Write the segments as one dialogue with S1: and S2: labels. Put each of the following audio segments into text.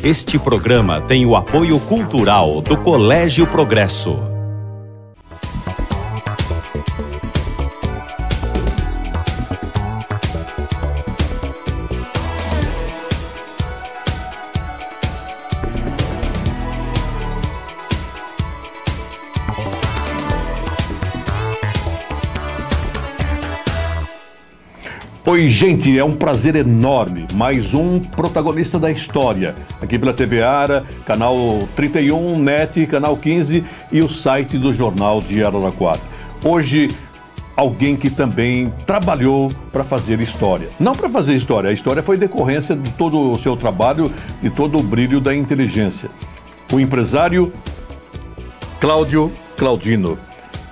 S1: Este programa tem o apoio cultural do Colégio Progresso.
S2: Oi, gente, é um prazer enorme, mais um protagonista da história, aqui pela TV Ara, canal 31, NET, canal 15 e o site do Jornal de Araraquara. Hoje, alguém que também trabalhou para fazer história. Não para fazer história, a história foi decorrência de todo o seu trabalho e todo o brilho da inteligência. O empresário Cláudio Claudino.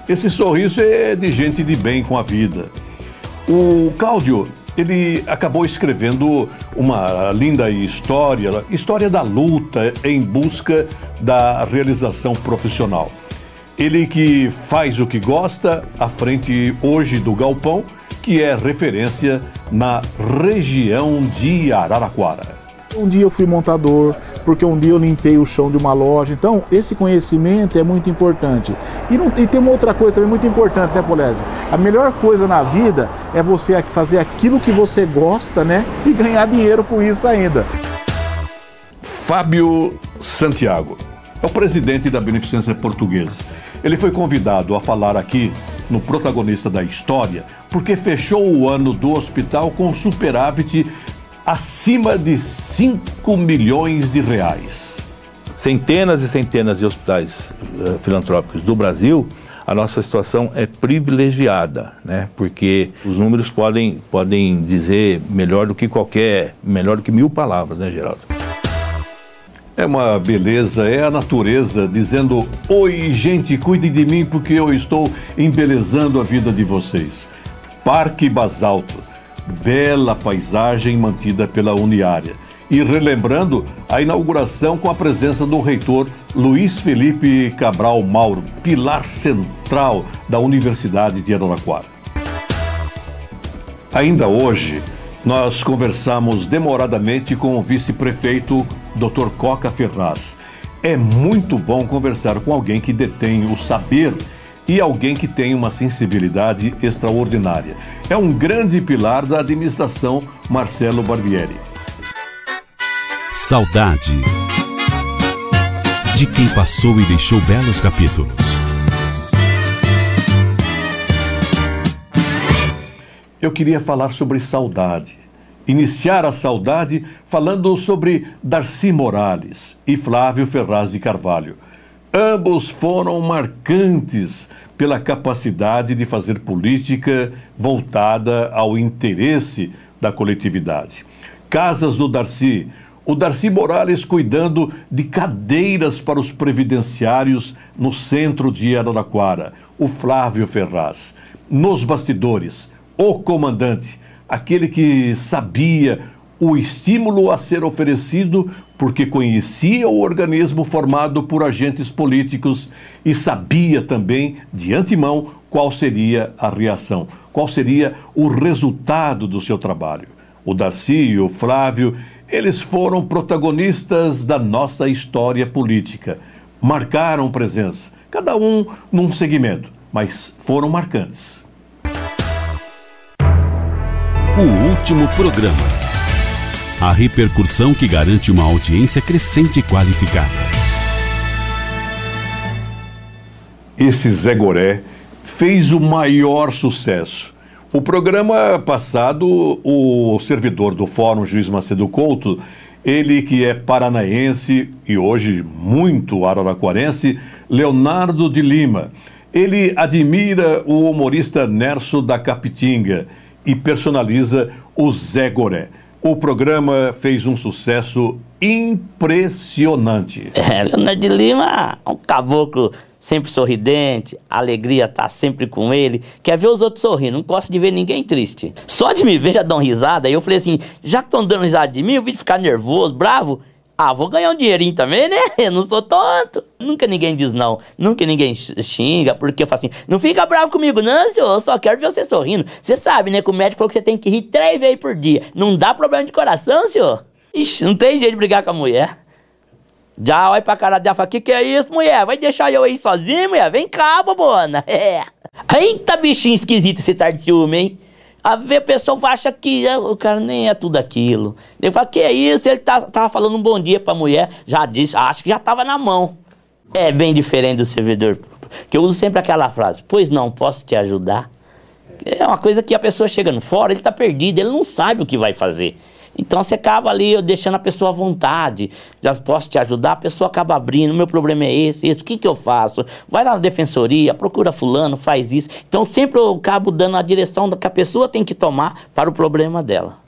S2: Esse sorriso é de gente de bem com a vida. O Cláudio, ele acabou escrevendo uma linda história da luta em busca da realização profissional. Ele que faz o que gosta à frente hoje do Galpão, que é referência na região de Araraquara.
S3: Um dia eu fui montador, porque um dia eu limpei o chão de uma loja. Então, esse conhecimento é muito importante. E tem uma outra coisa também muito importante, né, Polésio? A melhor coisa na vida é você fazer aquilo que você gosta, né? E ganhar dinheiro com isso ainda.
S2: Fábio Santiago é o presidente da Beneficência Portuguesa. Ele foi convidado a falar aqui no Protagonista da História, porque fechou o ano do hospital com superávit acima de 5 milhões de reais.
S4: Centenas e centenas de hospitais filantrópicos do Brasil, a nossa situação é privilegiada, né? Porque os números podem dizer melhor do que 1000 palavras, né, Geraldo?
S2: É uma beleza, é a natureza dizendo: oi, gente, cuidem de mim porque eu estou embelezando a vida de vocês. Parque Basalto. Bela paisagem mantida pela Uniária. E relembrando a inauguração com a presença do reitor Luiz Felipe Cabral Mauro, pilar central da Universidade de Araraquara. Ainda hoje, nós conversamos demoradamente com o vice-prefeito Dr. Coca Ferraz. É muito bom conversar com alguém que detém o saber e alguém que tem uma sensibilidade extraordinária. É um grande pilar da administração Marcelo Barbieri.
S5: Saudade de quem passou e deixou belos capítulos.
S2: Eu queria falar sobre saudade. Iniciar a saudade falando sobre Darcy Morales e Flávio Ferraz de Carvalho. Ambos foram marcantes pela capacidade de fazer política voltada ao interesse da coletividade. Casas do Darcy, o Darcy Morales cuidando de cadeiras para os previdenciários no centro de Araraquara, o Flávio Ferraz. Nos bastidores, o comandante, aquele que sabia o estímulo a ser oferecido porque conhecia o organismo formado por agentes políticos e sabia também, de antemão, qual seria a reação, qual seria o resultado do seu trabalho. O Darcy e o Flávio, eles foram protagonistas da nossa história política. Marcaram presença, cada um num segmento, mas foram marcantes.
S5: O último programa. A repercussão que garante uma audiência crescente e qualificada.
S2: Esse Zé fez o maior sucesso. O programa passado, o servidor do Fórum Juiz Macedo Couto, ele que é paranaense e hoje muito araraquarense, Leonardo de Lima. Ele admira o humorista Nerso da Capitinga e personaliza o Zé Goré. O programa fez um sucesso impressionante.
S6: Leonardo de Lima, um caboclo sempre sorridente, a alegria tá sempre com ele, quer ver os outros sorrindo, não gosta de ver ninguém triste. Só de me ver já dão risada, aí eu falei assim, já que estão dando risada de mim, eu vi de ficar nervoso, bravo, vou ganhar um dinheirinho também, né? Eu não sou tonto. Nunca ninguém diz não, nunca ninguém xinga, porque eu falo assim, não fica bravo comigo não, senhor, eu só quero ver você sorrindo. Você sabe, né, que o médico falou que você tem que rir 3 vezes por dia. Não dá problema de coração, senhor? Ixi, não tem jeito de brigar com a mulher. Já olha pra cara dela e fala, que é isso, mulher? Vai deixar eu aí sozinho, mulher? Vem cá, bobona. É. Eita, bichinho esquisito esse tar de ciúme, hein? A ver, a pessoa acha que o cara nem é tudo aquilo. Ele fala, que é isso? Ele tava falando um bom dia pra mulher, já disse, acho que já tava na mão. É bem diferente do servidor público, que eu uso sempre aquela frase, pois não, posso te ajudar? É uma coisa que a pessoa chegando fora, ele tá perdido, ele não sabe o que vai fazer. Então você acaba ali deixando a pessoa à vontade. Já posso te ajudar? A pessoa acaba abrindo. Meu problema é esse. O que eu faço? Vai lá na defensoria, procura fulano, faz isso. Então sempre eu acabo dando a direção que a pessoa tem que tomar para o problema dela.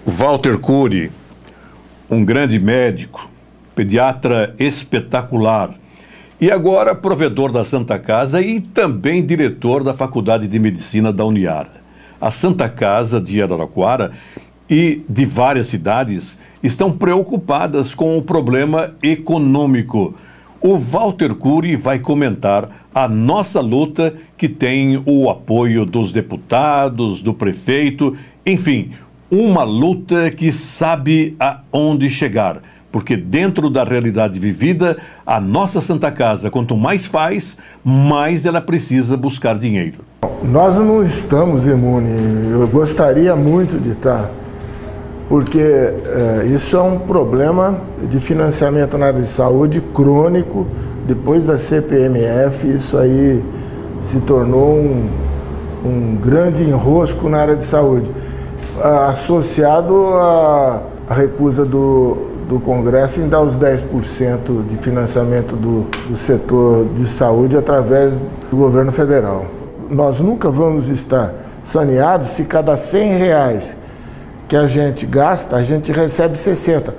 S2: Walter Cury, um grande médico, pediatra espetacular e agora provedor da Santa Casa e também diretor da Faculdade de Medicina da Uniara. A Santa Casa de Araraquara e de várias cidades estão preocupadas com o problema econômico. O Walter Cury vai comentar a nossa luta, que tem o apoio dos deputados, do prefeito, enfim, uma luta que sabe aonde chegar. Porque dentro da realidade vivida, a nossa Santa Casa, quanto mais faz, mais ela precisa buscar dinheiro.
S7: Nós não estamos imunes, eu gostaria muito de estar, porque isso é um problema de financiamento na área de saúde crônico. Depois da CPMF, isso aí se tornou um grande enrosco na área de saúde, associado à recusa do Congresso em dar os 10% de financiamento do setor de saúde através do governo federal. Nós nunca vamos estar saneados se cada R$100 que a gente gasta, a gente recebe 60.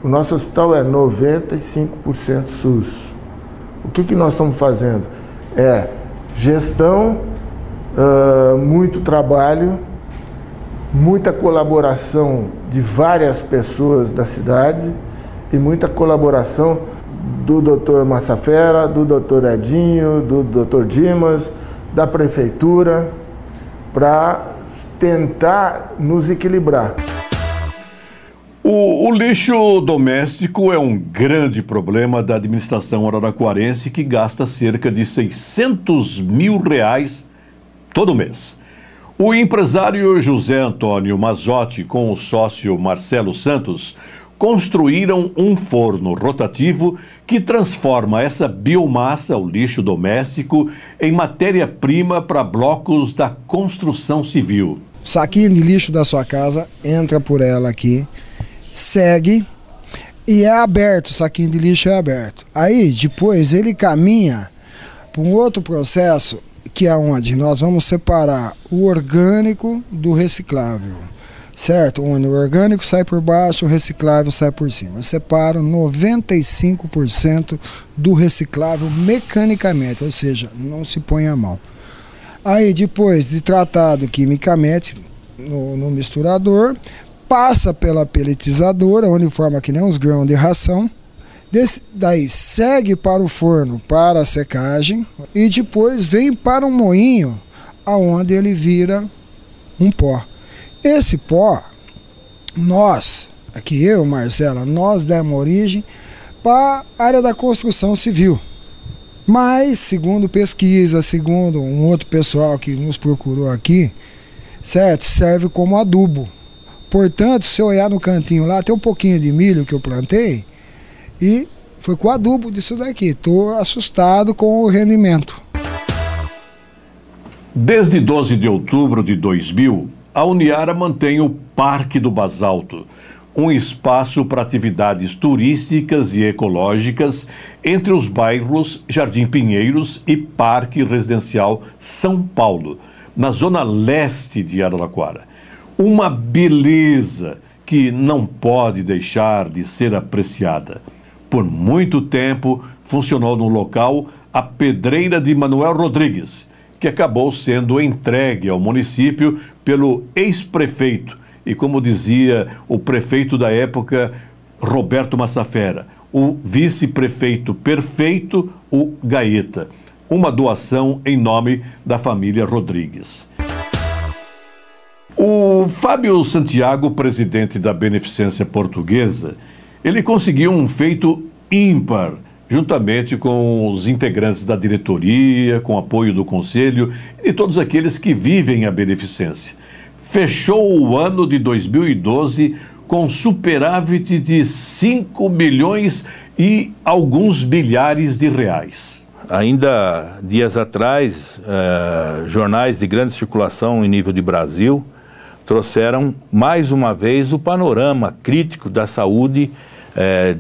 S7: O nosso hospital é 95% SUS. O que nós estamos fazendo? É gestão, muito trabalho, muita colaboração de várias pessoas da cidade e muita colaboração do Dr. Massafera, do Dr. Edinho, do Dr. Dimas, da prefeitura, para tentar nos equilibrar.
S2: O lixo doméstico é um grande problema da administração araraquarense, que gasta cerca de R$600 mil todo mês. O empresário José Antônio Mazzotti, com o sócio Marcelo Santos, construíram um forno rotativo que transforma essa biomassa, o lixo doméstico, em matéria-prima para blocos da construção civil.
S8: Saquinho de lixo da sua casa, entra por ela aqui, segue e é aberto, o saquinho de lixo é aberto. Aí depois ele caminha para um outro processo, que é onde nós vamos separar o orgânico do reciclável. Certo? Onde o orgânico sai por baixo, o reciclável sai por cima. Eu separo 95% do reciclável mecanicamente, ou seja, não se põe a mão. Aí depois de tratado quimicamente no misturador, passa pela peletizadora, onde forma que nem uns grãos de ração. Daí segue para o forno para a secagem e depois vem para um moinho, aonde ele vira um pó. Esse pó, nós, aqui eu, Marcela, nós demos origem para a área da construção civil. Mas, segundo pesquisa, segundo um outro pessoal que nos procurou aqui, certo? Serve como adubo. Portanto, se eu olhar no cantinho lá, tem um pouquinho de milho que eu plantei e foi com o adubo disso daqui. Estou assustado com o rendimento.
S2: Desde 12 de outubro de 2000, a Uniara mantém o Parque do Basalto, um espaço para atividades turísticas e ecológicas entre os bairros Jardim Pinheiros e Parque Residencial São Paulo, na zona leste de Araraquara. Uma beleza que não pode deixar de ser apreciada. Por muito tempo funcionou no local a pedreira de Manuel Rodrigues, que acabou sendo entregue ao município pelo ex-prefeito e, como dizia o prefeito da época, Roberto Massafera, o vice-prefeito perfeito, o Gaeta. Uma doação em nome da família Rodrigues. O Fábio Santiago, presidente da Beneficência Portuguesa, ele conseguiu um feito ímpar, juntamente com os integrantes da diretoria, com apoio do conselho e de todos aqueles que vivem a beneficência. Fechou o ano de 2012 com superávit de 5 bilhões e alguns bilhares de reais.
S4: Ainda dias atrás, jornais de grande circulação em nível de Brasil trouxeram mais uma vez o panorama crítico da saúde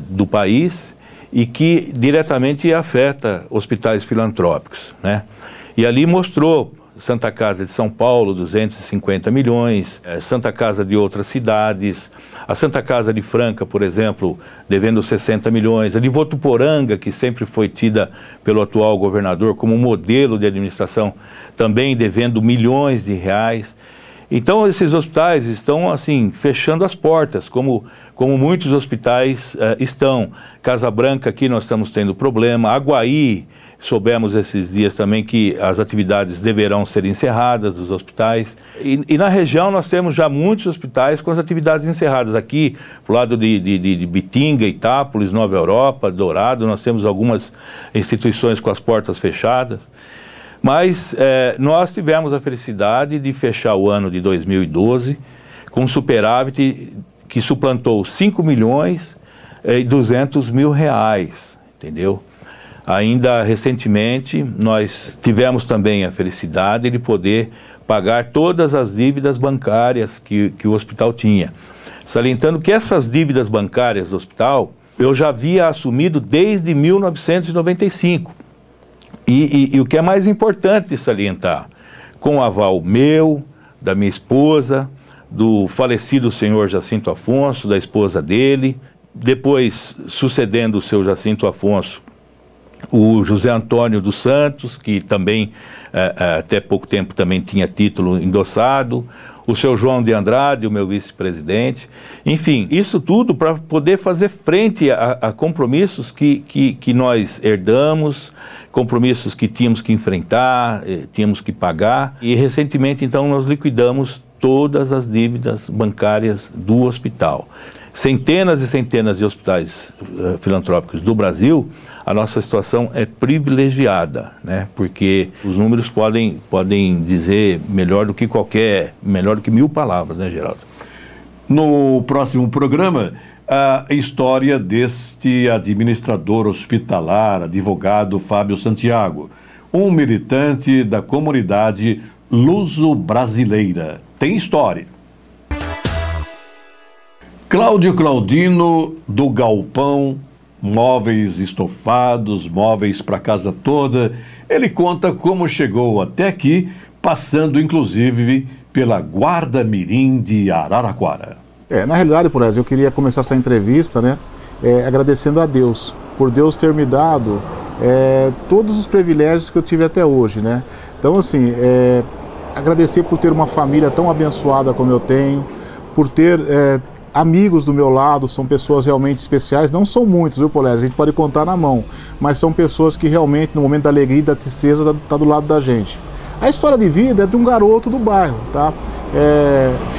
S4: do país e que diretamente afeta hospitais filantrópicos, né? E ali mostrou Santa Casa de São Paulo, 250 milhões, Santa Casa de outras cidades, a Santa Casa de Franca, por exemplo, devendo 60 milhões, a de Votuporanga, que sempre foi tida pelo atual governador como modelo de administração, também devendo milhões de reais. Então esses hospitais estão assim fechando as portas, como muitos hospitais estão. Casa Branca aqui nós estamos tendo problema, Aguaí, soubemos esses dias também que as atividades deverão ser encerradas dos hospitais. E na região nós temos já muitos hospitais com as atividades encerradas. Aqui, pro lado de Bitinga, Itápolis, Nova Europa, Dourado, nós temos algumas instituições com as portas fechadas. Mas nós tivemos a felicidade de fechar o ano de 2012 com um superávit que suplantou 5 milhões e 200 mil reais, entendeu? Ainda recentemente, nós tivemos também a felicidade de poder pagar todas as dívidas bancárias que o hospital tinha. Salientando que essas dívidas bancárias do hospital, eu já havia assumido desde 1995. E o que é mais importante salientar, com o aval meu, da minha esposa, do falecido senhor Jacinto Afonso, da esposa dele, depois sucedendo o seu Jacinto Afonso, o José Antônio dos Santos, que também até pouco tempo também tinha título endossado, o seu João de Andrade, o meu vice-presidente, enfim, isso tudo para poder fazer frente a compromissos que nós herdamos, compromissos que tínhamos que enfrentar, tínhamos que pagar, e recentemente então nós liquidamos todas as dívidas bancárias do hospital. Centenas e centenas de hospitais filantrópicos do Brasil, a nossa situação é privilegiada, né? Porque os números podem dizer melhor do que 1000 palavras, né, Geraldo?
S2: No próximo programa, a história deste administrador hospitalar, advogado Fábio Santiago, um militante da comunidade luso-brasileira. Tem história. Cláudio Claudino, do Galpão, móveis estofados, móveis para a casa toda. Ele conta como chegou até aqui, passando inclusive pela Guarda Mirim de Araraquara.
S3: Na realidade, por exemplo, eu queria começar essa entrevista, né, agradecendo a Deus, por Deus ter me dado todos os privilégios que eu tive até hoje, né? Então, assim, agradecer por ter uma família tão abençoada como eu tenho, por ter amigos do meu lado, são pessoas realmente especiais, não são muitos, viu, Polésio? A gente pode contar na mão, mas são pessoas que realmente, no momento da alegria e da tristeza, tá do lado da gente. A história de vida é de um garoto do bairro, tá?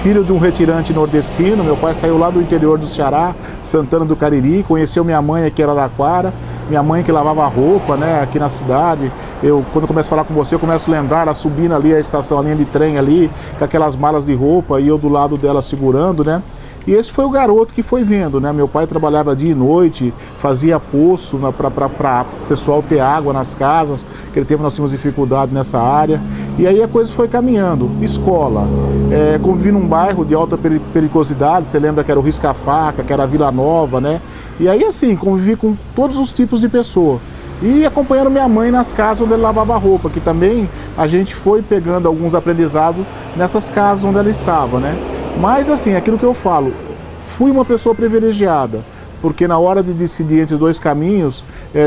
S3: Filho de um retirante nordestino. Meu pai saiu lá do interior do Ceará, Santana do Cariri, conheceu minha mãe aqui em Araraquara, minha mãe que lavava roupa, né, aqui na cidade. Quando eu começo a falar com você, eu começo a lembrar, ela subindo ali a estação, a linha de trem ali, com aquelas malas de roupa, e eu do lado dela segurando, né? E esse foi o garoto que foi vendo, né? Meu pai trabalhava dia e noite, fazia poço para o pessoal ter água nas casas, aquele tempo nós tínhamos dificuldade nessa área. E aí a coisa foi caminhando. Escola, convivi num bairro de alta periculosidade, você lembra que era o Risca-Faca, que era a Vila Nova, né? E aí assim, convivi com todos os tipos de pessoa. E acompanhando minha mãe nas casas onde ele lavava roupa, que também a gente foi pegando alguns aprendizados nessas casas onde ela estava, né? Mas assim, aquilo que eu falo, fui uma pessoa privilegiada, porque na hora de decidir entre dois caminhos,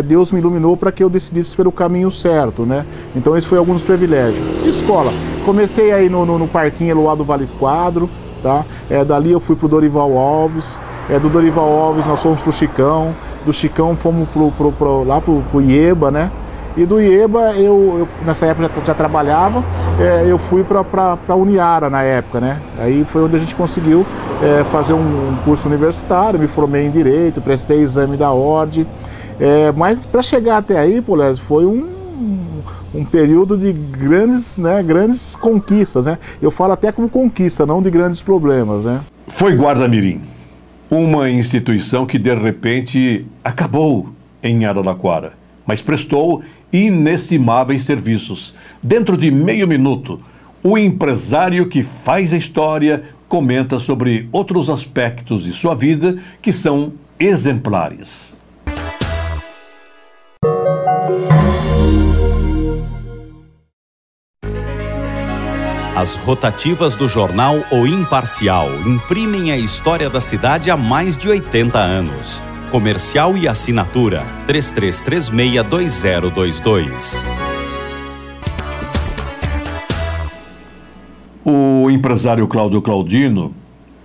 S3: Deus me iluminou para que eu decidisse pelo caminho certo, né? Então esse foi alguns privilégios. Escola, comecei aí no parquinho lá do Vale Quadro, tá? Dali eu fui pro Dorival Alves, do Dorival Alves nós fomos pro Chicão, do Chicão fomos lá pro Ieba, né? E do IEBA, eu nessa época já trabalhava, eu fui para a Uniara na época, né? Aí foi onde a gente conseguiu fazer um curso universitário, me formei em Direito, prestei exame da ordem. Mas para chegar até aí, Polésio, foi um período de grandes conquistas, né? Eu falo até como conquista, não de grandes problemas, né?
S2: Foi Guarda-Mirim, uma instituição que de repente acabou em Araraquara, mas prestou inestimáveis serviços. Dentro de meio minuto, o empresário que faz a história comenta sobre outros aspectos de sua vida que são exemplares.
S1: As rotativas do jornal O Imparcial imprimem a história da cidade há mais de 80 anos. Comercial e assinatura 33362022.
S2: O empresário Cláudio Claudino,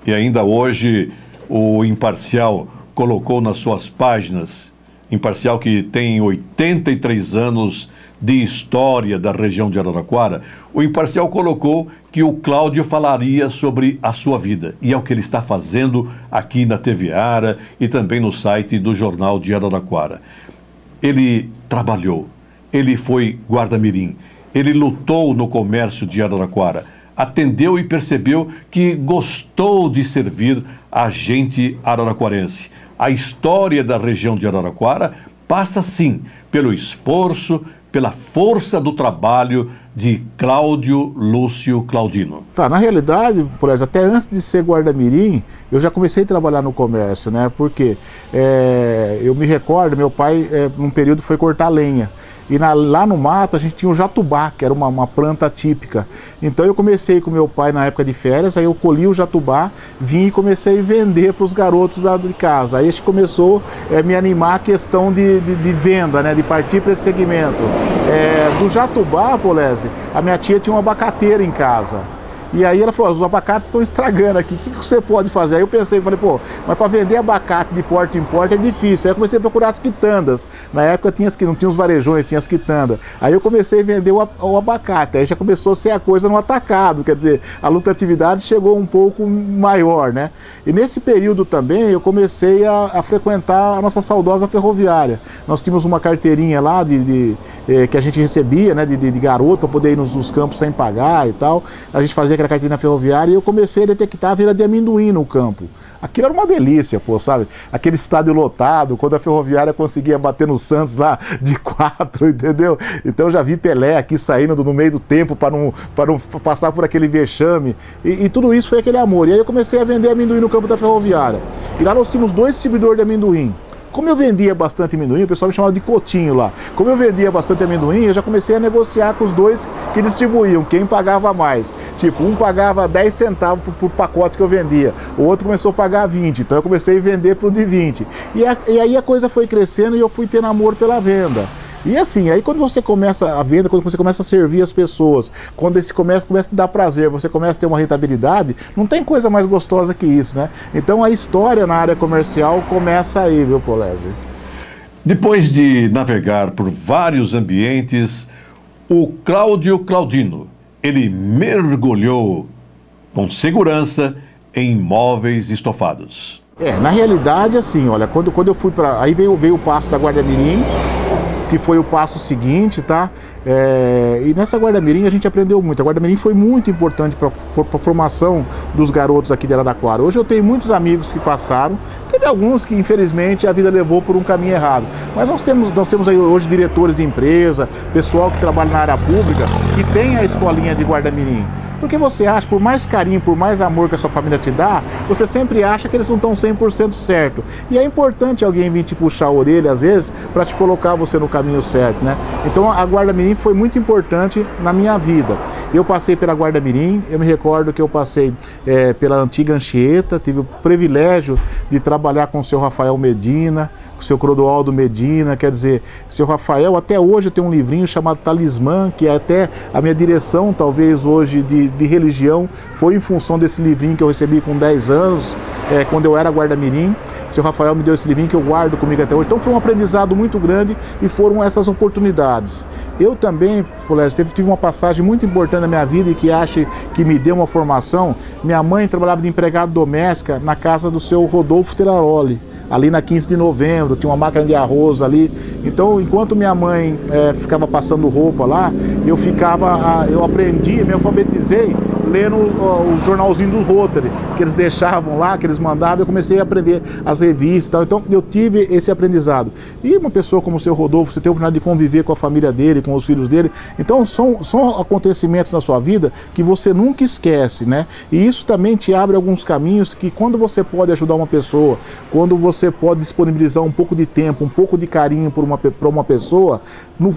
S2: e ainda hoje o Imparcial colocou nas suas páginas, Imparcial que tem 83 anos de história da região de Araraquara, o Imparcial colocou que o Cláudio falaria sobre a sua vida. E é o que ele está fazendo aqui na TV Ara e também no site do Jornal de Araraquara. Ele trabalhou, ele foi guarda-mirim, ele lutou no comércio de Araraquara, atendeu e percebeu que gostou de servir a gente araraquarense. A história da região de Araraquara passa, sim, pelo esforço, pela força do trabalho de Cláudio Lúcio Claudino.
S3: Tá, na realidade, por exemplo, até antes de ser guarda-mirim, eu já comecei a trabalhar no comércio, né? Porque eu me recordo, meu pai, num período, foi cortar lenha. E lá no mato a gente tinha o jatubá, que era uma planta típica. Então eu comecei com meu pai na época de férias, aí eu colhi o jatubá, vim e comecei a vender para os garotos de casa. Aí a gente começou a me animar a questão de venda, né, de partir para esse segmento. Do jatubá, Polese, a minha tia tinha uma abacateira em casa. E aí ela falou, os abacates estão estragando aqui, o que você pode fazer? Aí eu pensei, falei, pô, mas para vender abacate de porta em porta é difícil. Aí eu comecei a procurar as quitandas. Na época não tinha os varejões, tinha as quitandas. Aí eu comecei a vender o abacate, aí já começou a ser a coisa no atacado, quer dizer, a lucratividade chegou um pouco maior, né? E nesse período também eu comecei a frequentar a nossa saudosa ferroviária. Nós tínhamos uma carteirinha lá que a gente recebia, né, de garoto, para poder ir nos campos sem pagar e tal. A gente fazia aquela carteirinha ferroviária e eu comecei a detectar a venda de amendoim no campo. Aquilo era uma delícia, pô, sabe? Aquele estádio lotado, quando a ferroviária conseguia bater no Santos lá de 4, entendeu? Então eu já vi Pelé aqui saindo no meio do tempo para não passar por aquele vexame. E tudo isso foi aquele amor. E aí eu comecei a vender amendoim no campo da ferroviária. E lá nós tínhamos 2 distribuidores de amendoim. Como eu vendia bastante amendoim, o pessoal me chamava de Cotinho lá. Como eu vendia bastante amendoim, eu já comecei a negociar com os 2 que distribuíam, quem pagava mais. Tipo, um pagava 10 centavos por pacote que eu vendia, o outro começou a pagar 20, então eu comecei a vender para o de 20. E aí a coisa foi crescendo e eu fui tendo amor pela venda. E assim, aí quando você começa a venda, quando você começa a servir as pessoas, quando esse começa a te dar prazer, você começa a ter uma rentabilidade, não tem coisa mais gostosa que isso, né? Então a história na área comercial começa aí, viu, Polese?
S2: Depois de navegar por vários ambientes, o Cláudio Claudino, ele mergulhou com segurança em móveis estofados.
S3: Na realidade, assim, olha, quando eu fui para... Aí veio o passo da Guarda-Mirim, que foi o passo seguinte, tá? E nessa Guarda-Mirim a gente aprendeu muito. A Guarda-Mirim foi muito importante para a formação dos garotos aqui de Araraquara. Hoje eu tenho muitos amigos que passaram, teve alguns que infelizmente a vida levou por um caminho errado. Mas nós temos aí hoje diretores de empresa, pessoal que trabalha na área pública, que tem a escolinha de Guarda-Mirim. Porque você acha, por mais carinho, por mais amor que a sua família te dá, você sempre acha que eles não estão 100% certo. E é importante alguém vir te puxar a orelha, às vezes, para te colocar você no caminho certo, né? Então a Guarda-Mirim foi muito importante na minha vida. Eu passei pela Guarda-Mirim, eu me recordo que eu passei pela antiga Anchieta, tive o privilégio de trabalhar com o seu Rafael Medina, com o seu Clodoaldo Medina, quer dizer, seu Rafael, até hoje eu tenho um livrinho chamado Talismã, que é até a minha direção, talvez hoje, de religião, foi em função desse livrinho que eu recebi com 10 anos, quando eu era Guarda-Mirim. Seu Rafael me deu esse livrinho que eu guardo comigo até hoje. Então foi um aprendizado muito grande e foram essas oportunidades. Eu também, Polésio, tive uma passagem muito importante na minha vida e que acho que me deu uma formação. Minha mãe trabalhava de empregada doméstica na casa do seu Rodolfo Teraroli, ali na 15 de novembro, tinha uma máquina de arroz ali. Então, enquanto minha mãe ficava passando roupa lá, eu aprendi, me alfabetizei lendo o jornalzinho do Rotary, que eles deixavam lá, que eles mandavam, eu comecei a aprender as revistas e tal. Então eu tive esse aprendizado. E uma pessoa como o seu Rodolfo, você tem a oportunidade de conviver com a família dele, com os filhos dele, então são acontecimentos na sua vida que você nunca esquece, né? E isso também te abre alguns caminhos que quando você pode ajudar uma pessoa, quando você pode disponibilizar um pouco de tempo, um pouco de carinho para uma pessoa,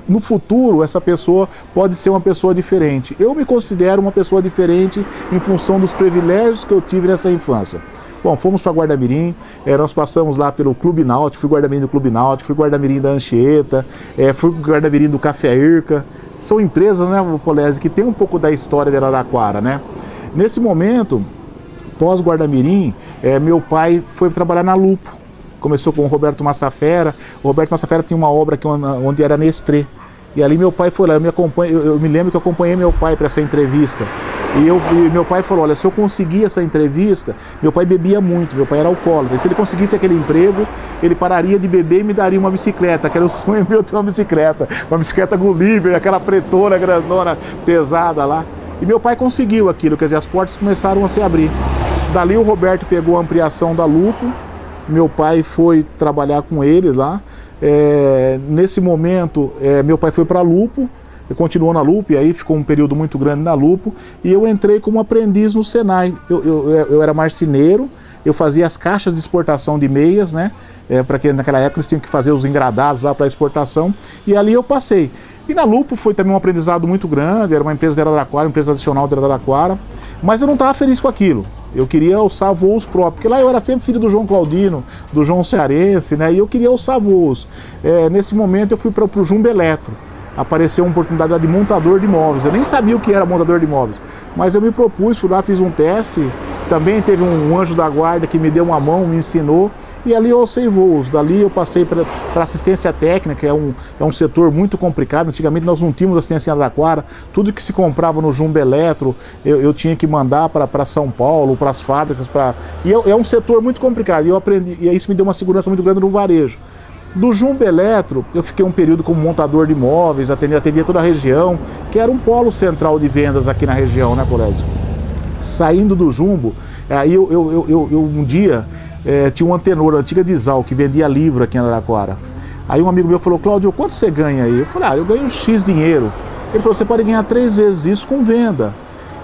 S3: no futuro essa pessoa pode ser uma pessoa diferente. Eu me considero uma pessoa diferente em função dos privilégios que eu tive nessa infância. Bom, fomos para Guarda-Mirim, nós passamos lá pelo Clube Náutico, fui guarda-mirim do Clube Náutico, fui guarda-mirim da Anchieta, fui guarda-mirim do Café Irca. São empresas, né, Polésio, que tem um pouco da história de Araraquara, né? Nesse momento, pós-Guarda-Mirim, meu pai foi trabalhar na Lupo. Começou com o Roberto Massafera. O Roberto Massafera tinha uma obra aqui onde era Nestlé. E ali meu pai foi lá, eu me lembro que eu acompanhei meu pai para essa entrevista. E meu pai falou, olha, se eu conseguir essa entrevista, meu pai bebia muito, meu pai era alcoólatra. E se ele conseguisse aquele emprego, ele pararia de beber e me daria uma bicicleta, que era o sonho meu ter uma bicicleta Gulliver, aquela pretona, grandona, pesada lá. E meu pai conseguiu aquilo, quer dizer, as portas começaram a se abrir. Dali o Roberto pegou a ampliação da Lupo, meu pai foi trabalhar com ele lá. Nesse momento, meu pai foi para a Lupo, continuou na Lupo, e aí ficou um período muito grande na Lupo, e eu entrei como aprendiz no Senai. Eu era marceneiro, eu fazia as caixas de exportação de meias, né? Porque naquela época eles tinham que fazer os engradados lá para exportação, e ali eu passei. E na Lupo foi também um aprendizado muito grande, era uma empresa de Araraquara, uma empresa adicional de Araraquara, mas eu não estava feliz com aquilo. Eu queria alçar voos próprios, porque lá eu era sempre filho do João Claudino, do João Cearense, né? E eu queria alçar voos. Nesse momento eu fui para o Jumbo Eletro. Apareceu uma oportunidade de montador de imóveis. Eu nem sabia o que era montador de imóveis, mas eu me propus, fui lá, fiz um teste. Também teve um anjo da guarda que me deu uma mão, me ensinou. E ali eu alcei voos. Dali eu passei para assistência técnica, que é um setor muito complicado. Antigamente nós não tínhamos assistência em Araraquara. Tudo que se comprava no Jumbo Eletro, eu tinha que mandar para São Paulo, para as fábricas. E é um setor muito complicado. E eu aprendi, e isso me deu uma segurança muito grande no varejo. Do Jumbo Eletro, eu fiquei um período como montador de imóveis, atendia toda a região, que era um polo central de vendas aqui na região, né, Polésio? Saindo do Jumbo, aí eu um dia... tinha um antenor, a antiga Dizal, que vendia livro aqui em Araraquara. Aí um amigo meu falou, Cláudio, quanto você ganha aí? Eu falei, eu ganho X dinheiro. Ele falou, você pode ganhar 3 vezes isso com venda.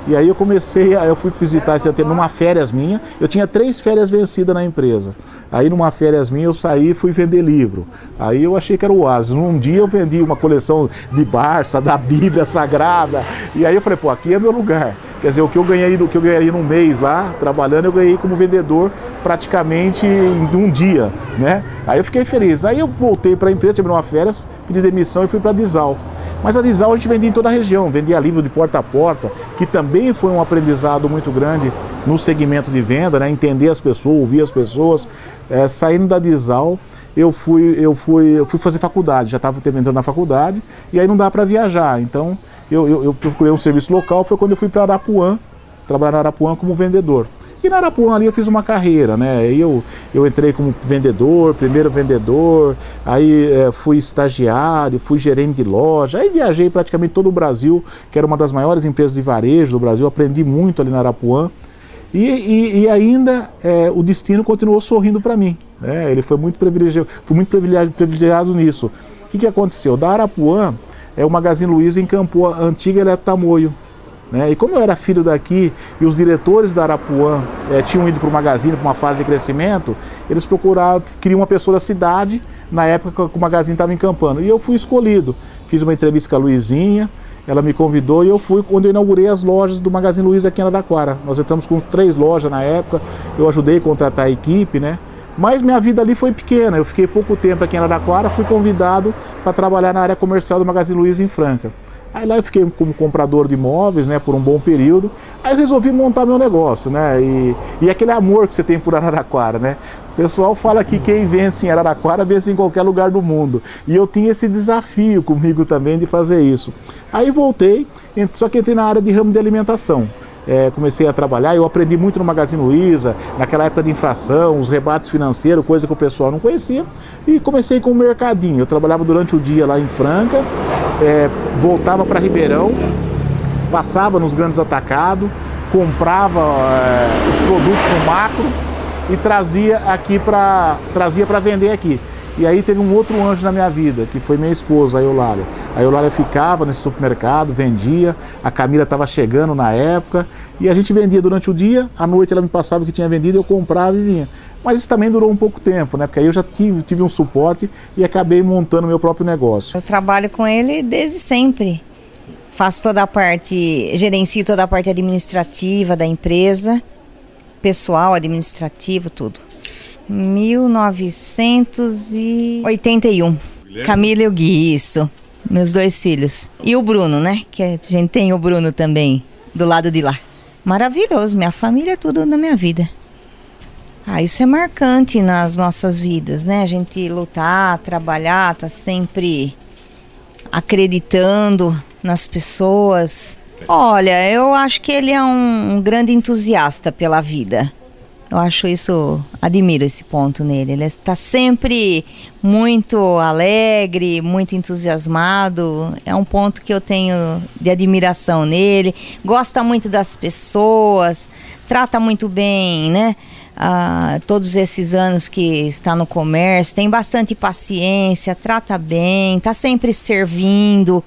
S3: E aí eu fui visitar esse antenor numa férias minha, eu tinha 3 férias vencidas na empresa. Aí numa férias minha eu saí e fui vender livro. Aí eu achei que era o oásis. Um dia eu vendi uma coleção de Barça, da Bíblia Sagrada. E aí eu falei, aqui é meu lugar. Quer dizer, o que eu ganharia num mês lá, trabalhando, eu ganhei como vendedor praticamente em um dia, né? Aí eu fiquei feliz. Aí eu voltei para a empresa, terminou uma férias, pedi demissão e fui para a Dizal. Mas a Dizal a gente vendia em toda a região, vendia livro de porta a porta, que também foi um aprendizado muito grande no segmento de venda, né? Entender as pessoas, ouvir as pessoas. Saindo da Dizal, eu fui fazer faculdade, já estava entrando na faculdade, e aí não dá para viajar, então eu procurei um serviço local, foi quando eu fui para Arapuã, trabalhar na Arapuã como vendedor. E na Arapuã ali eu fiz uma carreira, né? Aí eu entrei como vendedor, primeiro vendedor, aí fui estagiário, fui gerente de loja, aí viajei praticamente todo o Brasil, que era uma das maiores empresas de varejo do Brasil, aprendi muito ali na Arapuã. E ainda o destino continuou sorrindo para mim, né? Ele foi muito privilegiado, fui muito privilegiado nisso. O que aconteceu? Da Arapuã, o Magazine Luiza encampou a antiga Eletro Tamoio, né? E como eu era filho daqui e os diretores da Arapuã tinham ido para o Magazine, para uma fase de crescimento, eles queriam uma pessoa da cidade, na época que o Magazine estava encampando. E eu fui escolhido, fiz uma entrevista com a Luizinha, ela me convidou e eu fui quando eu inaugurei as lojas do Magazine Luiza aqui em Araraquara. Nós entramos com 3 lojas na época, eu ajudei a contratar a equipe, né? Mas minha vida ali foi pequena, eu fiquei pouco tempo aqui em Araraquara, fui convidado para trabalhar na área comercial do Magazine Luiza em Franca. Aí lá eu fiquei como comprador de imóveis, né, por um bom período. Aí eu resolvi montar meu negócio, né, e aquele amor que você tem por Araraquara, né. O pessoal fala que quem vence em Araraquara vence em qualquer lugar do mundo. E eu tinha esse desafio comigo também de fazer isso. Aí voltei, só que entrei na área de ramo de alimentação. Comecei a trabalhar, eu aprendi muito no Magazine Luiza, naquela época de inflação, os rebates financeiros, coisa que o pessoal não conhecia. E comecei com o mercadinho. Eu trabalhava durante o dia lá em Franca, voltava para Ribeirão, passava nos grandes atacados, comprava os produtos no macro e trazia para vender aqui. E aí teve um outro anjo na minha vida, que foi minha esposa, a Eulália. A Eulália ficava nesse supermercado, vendia, a Camila estava chegando na época, e a gente vendia durante o dia, à noite ela me passava o que tinha vendido, eu comprava e vinha. Mas isso também durou um pouco tempo, né? Porque aí eu já tive um suporte e acabei montando meu próprio negócio.
S9: Eu trabalho com ele desde sempre. Faço toda a parte, gerencio toda a parte administrativa da empresa, pessoal, administrativo, tudo. 1981. Camila e o Gui, isso. Meus 2 filhos. E o Bruno, né? Que a gente tem o Bruno também, do lado de lá. Maravilhoso, minha família é tudo na minha vida. Isso é marcante nas nossas vidas, né? A gente lutar, trabalhar, tá sempre acreditando nas pessoas. Olha, eu acho que ele é um grande entusiasta pela vida. Eu acho isso, admiro esse ponto nele. Ele está sempre muito alegre, muito entusiasmado. É um ponto que eu tenho de admiração nele. Gosta muito das pessoas, trata muito bem, né? Todos esses anos que está no comércio, tem bastante paciência, trata bem, está sempre servindo.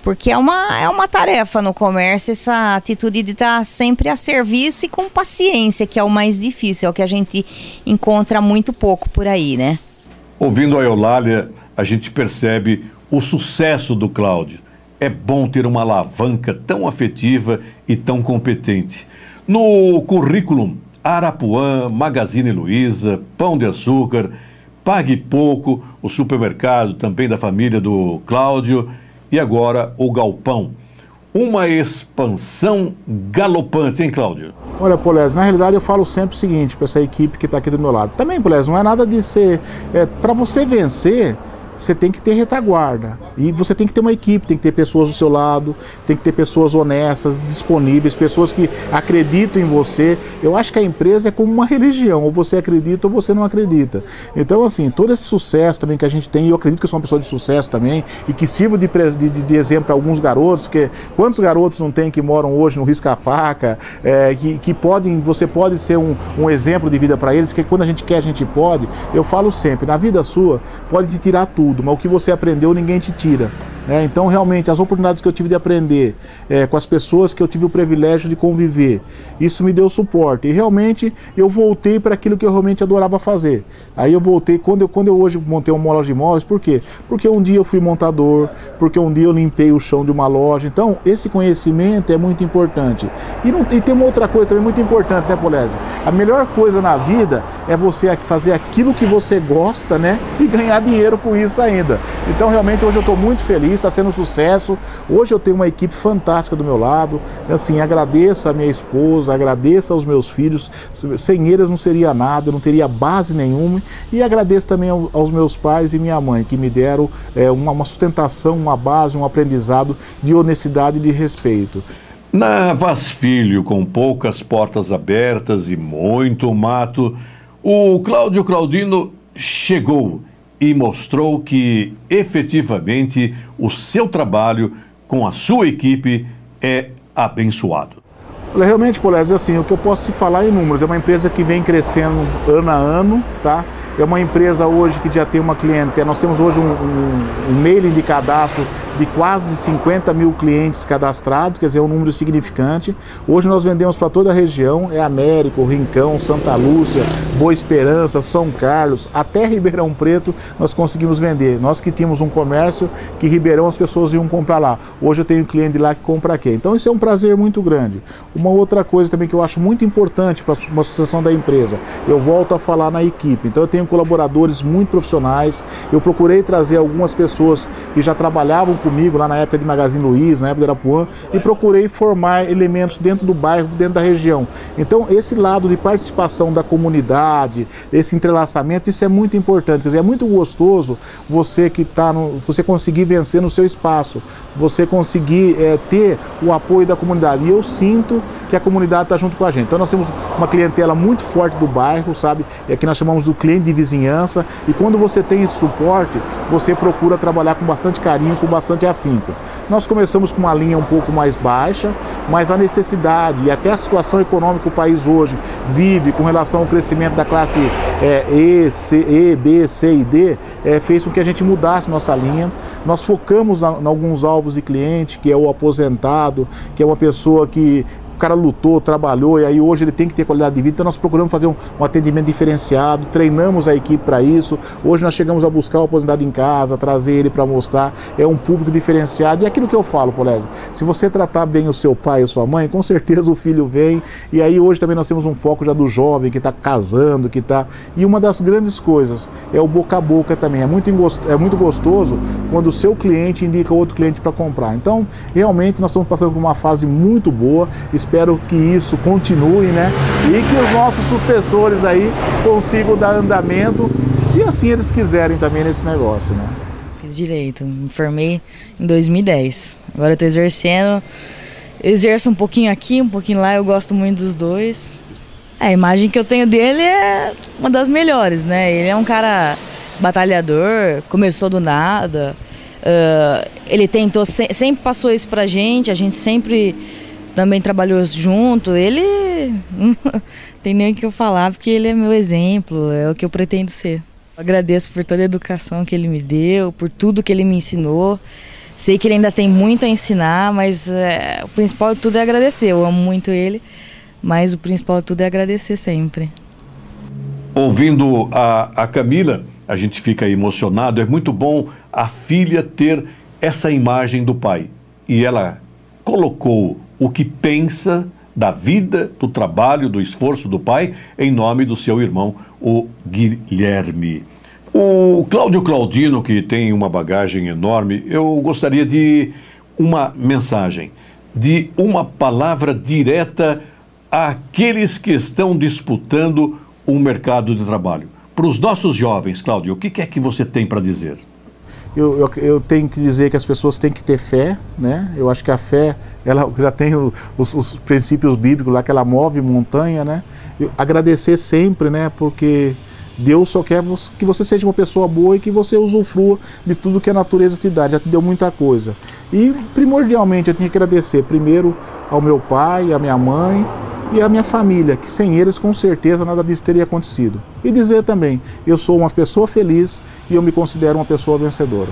S9: Porque é uma tarefa no comércio, essa atitude de estar sempre a serviço e com paciência, que é o mais difícil, é o que a gente encontra muito pouco por aí, né?
S2: Ouvindo a Eulália, a gente percebe o sucesso do Cláudio. É bom ter uma alavanca tão afetiva e tão competente. No currículo, Arapuã, Magazine Luiza, Pão de Açúcar, Pague Pouco, o supermercado também da família do Cláudio, e agora o Galpão. Uma expansão galopante, hein, Cláudio?
S3: Olha, Polese, na realidade eu falo sempre o seguinte para essa equipe que está aqui do meu lado. Também, Polese, não é nada de ser... para você vencer, você tem que ter retaguarda. E você tem que ter uma equipe, tem que ter pessoas do seu lado, tem que ter pessoas honestas, disponíveis, pessoas que acreditam em você. Eu acho que a empresa é como uma religião, ou você acredita ou você não acredita. Então, assim, todo esse sucesso também que a gente tem, e eu acredito que eu sou uma pessoa de sucesso também, e que sirvo de exemplo para alguns garotos, porque quantos garotos não tem que moram hoje no risca-faca, você pode ser um exemplo de vida para eles, que quando a gente quer, a gente pode. Eu falo sempre, na vida sua, pode te tirar tudo, mas o que você aprendeu ninguém te tira. Então, realmente, as oportunidades que eu tive de aprender com as pessoas que eu tive o privilégio de conviver, isso me deu suporte. E realmente eu voltei para aquilo que eu realmente adorava fazer. Aí eu voltei, quando eu hoje montei uma loja de imóveis, por quê? Porque um dia eu fui montador, porque um dia eu limpei o chão de uma loja. Então, esse conhecimento é muito importante. E tem uma outra coisa também muito importante, né, Polese? A melhor coisa na vida é você fazer aquilo que você gosta, né? E ganhar dinheiro com isso ainda. Então, realmente, hoje eu estou muito feliz. Está sendo um sucesso. Hoje eu tenho uma equipe fantástica do meu lado. Assim, agradeço a minha esposa, agradeço aos meus filhos. Sem eles não seria nada, eu não teria base nenhuma. E agradeço também aos meus pais e minha mãe, que me deram uma sustentação, uma base, um aprendizado de honestidade e de respeito.
S2: Na Vaz Filho, com poucas portas abertas e muito mato, o Cláudio Claudino chegou e mostrou que, efetivamente, o seu trabalho com a sua equipe é abençoado.
S3: Realmente, Polese, assim, o que eu posso te falar em números, é uma empresa que vem crescendo ano a ano, tá? É uma empresa hoje que já tem uma clientela, nós temos hoje um mailing de cadastro de quase 50 mil clientes cadastrados, quer dizer, é um número significante. Hoje nós vendemos para toda a região, Américo, Rincão, Santa Lúcia, Boa Esperança, São Carlos, até Ribeirão Preto nós conseguimos vender. Nós que tínhamos um comércio que Ribeirão as pessoas iam comprar lá. Hoje eu tenho um cliente lá que compra aqui. Então isso é um prazer muito grande. Uma outra coisa também que eu acho muito importante para uma sucessão da empresa, eu volto a falar na equipe. Então eu tenho colaboradores muito profissionais. Eu procurei trazer algumas pessoas que já trabalhavam comigo lá na época de Magazine Luiza, na época de Arapuã, e procurei formar elementos dentro do bairro, dentro da região. Então, esse lado de participação da comunidade, esse entrelaçamento, isso é muito importante. Quer dizer, é muito gostoso você que está você conseguir vencer no seu espaço, você conseguir ter o apoio da comunidade. E eu sinto que a comunidade está junto com a gente. Então nós temos uma clientela muito forte do bairro, sabe? É que nós chamamos do cliente de vizinhança. E quando você tem esse suporte, você procura trabalhar com bastante carinho, com bastante afinco. Nós começamos com uma linha um pouco mais baixa, mas a necessidade e até a situação econômica que o país hoje vive com relação ao crescimento da classe E, B, C e D, fez com que a gente mudasse nossa linha. Nós focamos em alguns alvos de cliente, que é o aposentado, que é uma pessoa que o cara lutou, trabalhou e aí hoje ele tem que ter qualidade de vida. Então nós procuramos fazer um atendimento diferenciado, treinamos a equipe para isso. Hoje nós chegamos a buscar o aposentado em casa, trazer ele para mostrar. É um público diferenciado. E aquilo que eu falo, Polésio, se você tratar bem o seu pai e a sua mãe, com certeza o filho vem. E aí hoje também nós temos um foco já do jovem que está casando, que está... E uma das grandes coisas é o boca a boca também. É muito gostoso quando o seu cliente indica outro cliente para comprar. Então, realmente nós estamos passando por uma fase muito boa. Espero que isso continue, né? E que os nossos sucessores aí consigam dar andamento, se assim eles quiserem também nesse negócio, né?
S10: Fiz direito, me formei em 2010. Agora eu estou exercendo, exerço um pouquinho aqui, um pouquinho lá, eu gosto muito dos dois. A imagem que eu tenho dele é uma das melhores, né? Ele é um cara batalhador, começou do nada, ele tentou, sempre passou isso pra gente, a gente sempre... também trabalhou junto. Ele não tem nem o que eu falar, porque ele é meu exemplo, é o que eu pretendo ser. Eu agradeço por toda a educação que ele me deu, por tudo que ele me ensinou. Sei que ele ainda tem muito a ensinar, mas o principal de tudo é agradecer. Eu amo muito ele, mas o principal de tudo é agradecer sempre.
S2: Ouvindo a Camila, a gente fica emocionado. É muito bom a filha ter essa imagem do pai. E ela colocou o que pensa da vida, do trabalho, do esforço do pai, em nome do seu irmão, o Guilherme. O Cláudio Claudino, que tem uma bagagem enorme, eu gostaria de uma mensagem, de uma palavra direta àqueles que estão disputando o mercado de trabalho. Para os nossos jovens, Cláudio, o que é que você tem para dizer?
S3: Eu tenho que dizer que as pessoas têm que ter fé, né? Eu acho que a fé, ela já tem os princípios bíblicos lá, que ela move montanha, né? Agradecer sempre, né? Porque Deus só quer que você seja uma pessoa boa e que você usufrua de tudo que a natureza te dá, já te deu muita coisa. E, primordialmente, eu tenho que agradecer primeiro ao meu pai, à minha mãe e à minha família, que sem eles, com certeza, nada disso teria acontecido. E dizer também, eu sou uma pessoa feliz e eu me considero uma pessoa vencedora.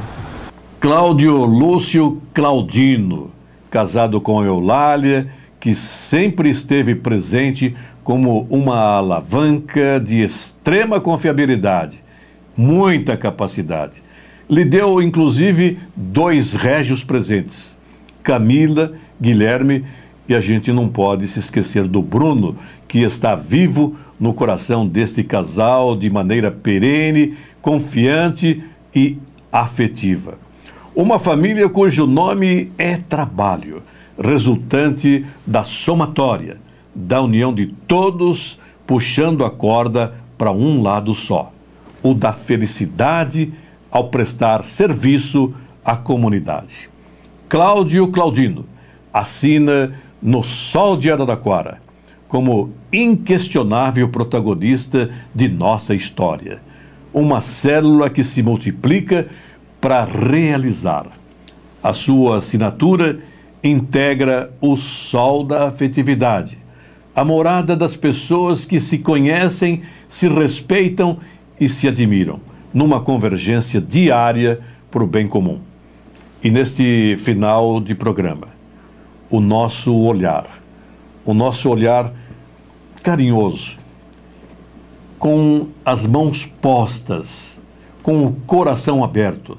S2: Cláudio Lúcio Claudino, casado com Eulália, que sempre esteve presente como uma alavanca de extrema confiabilidade, muita capacidade. Lhe deu, inclusive, 2 régios presentes, Camila, Guilherme, e a gente não pode se esquecer do Bruno, que está vivo no coração deste casal de maneira perene, confiante e afetiva. Uma família cujo nome é trabalho, resultante da somatória, da união de todos, puxando a corda para um lado só, o da felicidade ao prestar serviço à comunidade. Cláudio Claudino assina no Sol de Araraquara como inquestionável protagonista de nossa história. Uma célula que se multiplica para realizar. A sua assinatura integra o sol da afetividade, a morada das pessoas que se conhecem, se respeitam e se admiram, numa convergência diária para o bem comum. E neste final de programa, o nosso olhar carinhoso, com as mãos postas, com o coração aberto,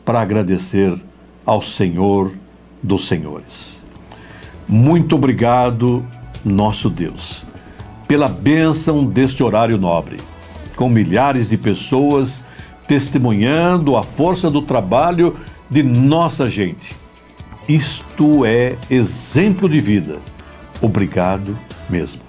S2: para agradecer ao Senhor dos Senhores. Muito obrigado, nosso Deus, pela bênção deste horário nobre. com milhares de pessoas testemunhando a força do trabalho de nossa gente. Isto é exemplo de vida. Obrigado mesmo.